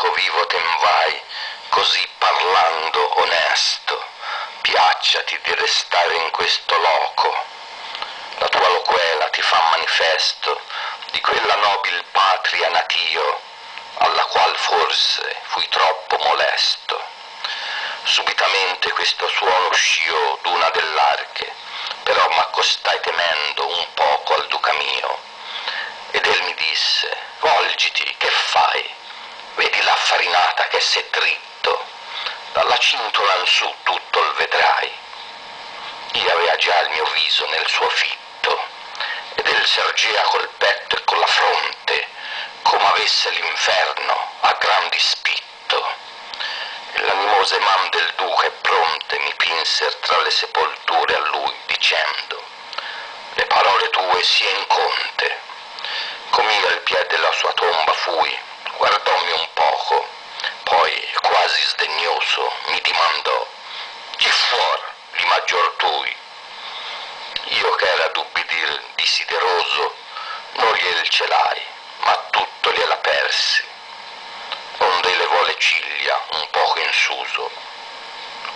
poco vivo ten vai, così parlando onesto, piacciati di restare in questo loco. La tua loquela ti fa manifesto di quella nobil patria natio, alla qual forse fui troppo molesto. Subitamente questo suono usciò d'una dell'arche, però m'accostai temendo un poco al duca mio, ed el mi disse: volgiti, che fai? Vedi la farinata che s'è dritto, dalla cintola in su tutto il vedrai. Io avea già il mio viso nel suo fitto, ed el sergea col petto e con la fronte, come avesse l'inferno a gran dispitto. E l'animose man del duca e pronte mi pinser tra le sepolture a lui, dicendo: le parole tue sien conte. Com'io al piede della sua tomba fui, guardommi un poco, poi quasi sdegnoso mi dimandò: chi fuor li maggior tui? Io che era d'ubbidir desideroso, non gliel celai, ma tutto gliela persi. Onde levò le ciglia un poco in suso,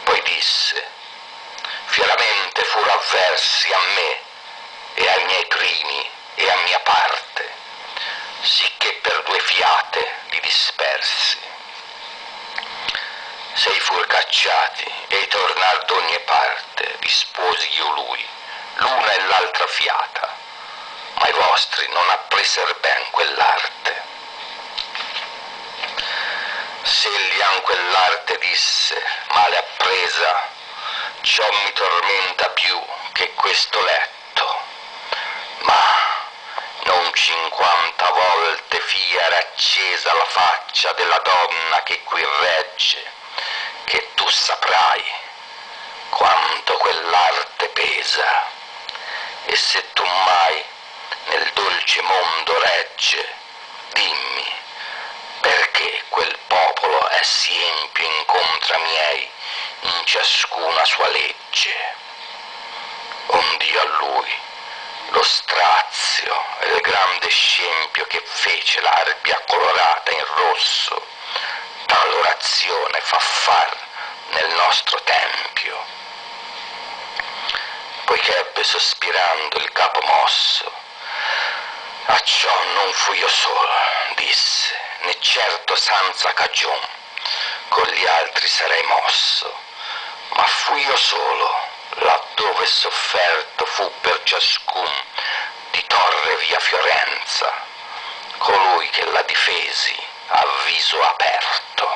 poi disse: fieramente furo avversi a me e ai miei primi e a mia parte, sicché per due fiate li dispersi. Se i fur cacciati e i tornar d'ogni parte, disposi io lui, l'una e l'altra fiata, ma i vostri non appreser ben quell'arte. Se egli an quell'arte disse, male appresa, ciò mi tormenta più che questo letto, ma non 50 volte fiera accesa la faccia della donna che qui regge, che tu saprai quanto quell'arte pesa, e se tu mai nel dolce mondo regge, dimmi perché quel popolo è sì empio incontra miei in ciascuna sua legge. Ond'io a lui lo strazio e il grande scempio che fece l'arbia colorata in rosso, tal orazione fa far nel nostro tempio. Poiché ebbe sospirando il capo mosso: a ciò non fui io solo, disse, né certo senza cagion con gli altri sarei mosso, ma fui io solo, laddove sofferto fu per ciascun di torre via Fiorenza, colui che la difesi a viso aperto.